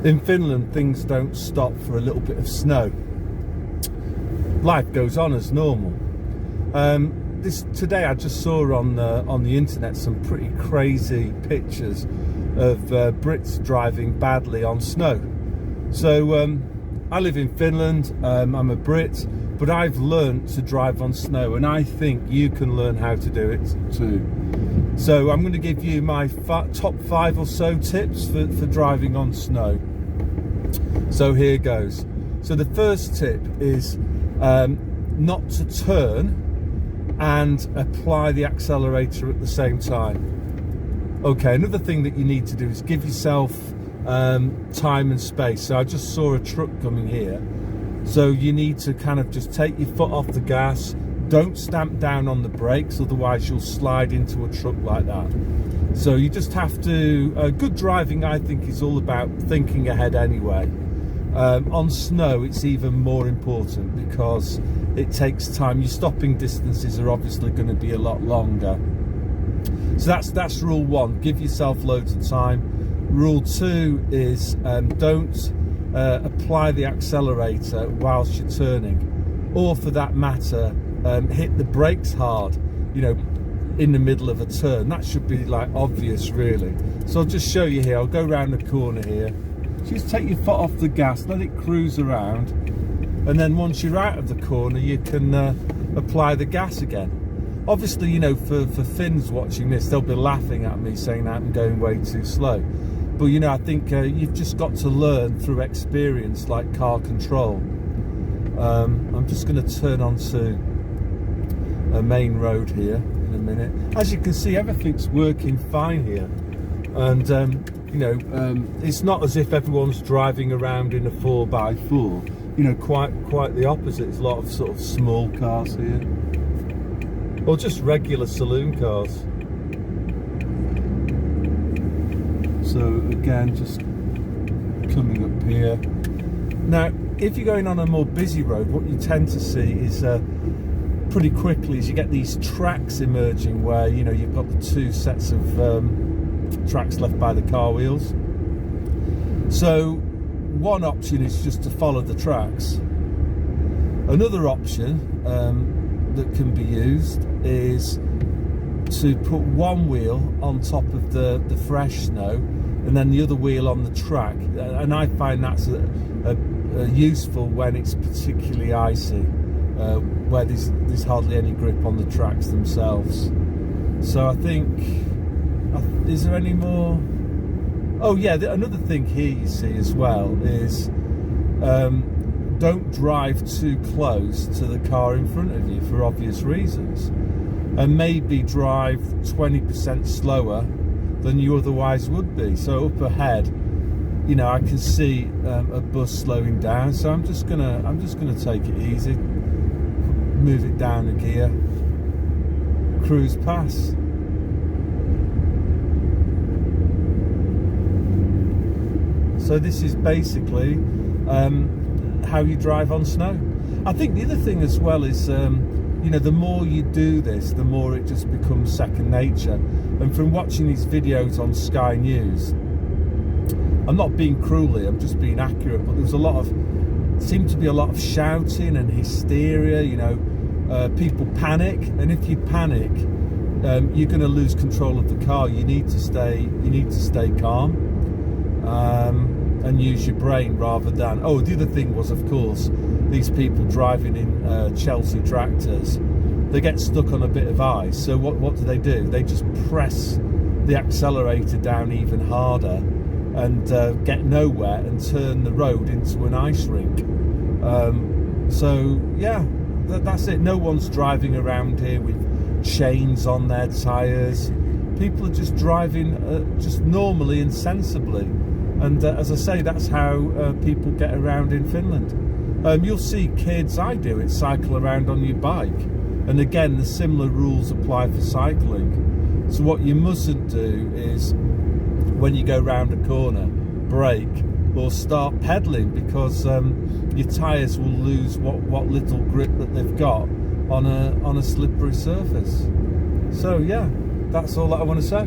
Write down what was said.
In Finland, things don't stop for a little bit of snow. Life goes on as normal. Today I just saw on the internet some pretty crazy pictures of Brits driving badly on snow. So I live in Finland, I'm a Brit, but I've learned to drive on snow, and I think you can learn how to do it too. So I'm going to give you my top 5 or so tips for driving on snow. So here goes. So the first tip is not to turn and apply the accelerator at the same time. Okay, another thing that you need to do is give yourself time and space. So I just saw a truck coming here, so you need to kind of just take your foot off the gas. Don't stamp down on the brakes, otherwise you'll slide into a truck like that. So you just have to, good driving I think is all about thinking ahead anyway. On snow it's even more important because it takes time. Your stopping distances are obviously going to be a lot longer. So that's rule 1, give yourself loads of time. Rule 2 is don't apply the accelerator whilst you're turning, or for that matter hit the brakes hard, you know, in the middle of a turn. That should be like obvious really. So I'll just show you here. I'll go around the corner here. Just take your foot off the gas, let it cruise around, and then once you're out of the corner you can apply the gas again. Obviously, you know, for Finns watching this, they'll be laughing at me saying that I'm going way too slow, but you know, I think you've just got to learn through experience, like car control. I'm just going to turn onto a main road here in a minute. As you can see, everything's working fine here, and you know, it's not as if everyone's driving around in a 4x4. You know, quite the opposite. There's a lot of sort of small cars here, or just regular saloon cars. So again, just coming up here. Now, if you're going on a more busy road, what you tend to see is pretty quickly is you get these tracks emerging where, you know, you've got the 2 sets of tracks left by the car wheels. So one option is just to follow the tracks. Another option that can be used is to put one wheel on top of the fresh snow and then the other wheel on the track, and I find that's useful when it's particularly icy, where there's hardly any grip on the tracks themselves. So I think, is there any more? Oh yeah, another thing here you see as well is don't drive too close to the car in front of you for obvious reasons, and maybe drive 20% slower than you otherwise would be. So up ahead, you know, I can see a bus slowing down, so I'm just gonna take it easy, move it down a gear, cruise past. So this is basically how you drive on snow. I think the other thing as well is, you know, the more you do this, the more it just becomes second nature. And from watching these videos on Sky News, I'm not being cruel here, I'm just being accurate, but there was seemed to be a lot of shouting and hysteria, you know, people panic, and if you panic, you're going to lose control of the car. You need to stay calm. And use your brain rather than, oh, the other thing was, of course, these people driving in Chelsea tractors, they get stuck on a bit of ice, so what do? They just press the accelerator down even harder and get nowhere and turn the road into an ice rink. So yeah, that's it. No one's driving around here with chains on their tyres. People are just driving just normally and sensibly. And as I say, that's how people get around in Finland. You'll see kids, I do it, cycle around on your bike. And again, the similar rules apply for cycling. So what you mustn't do is, when you go round a corner, brake or start pedalling, because your tyres will lose what little grip that they've got on a slippery surface. So yeah, that's all that I want to say.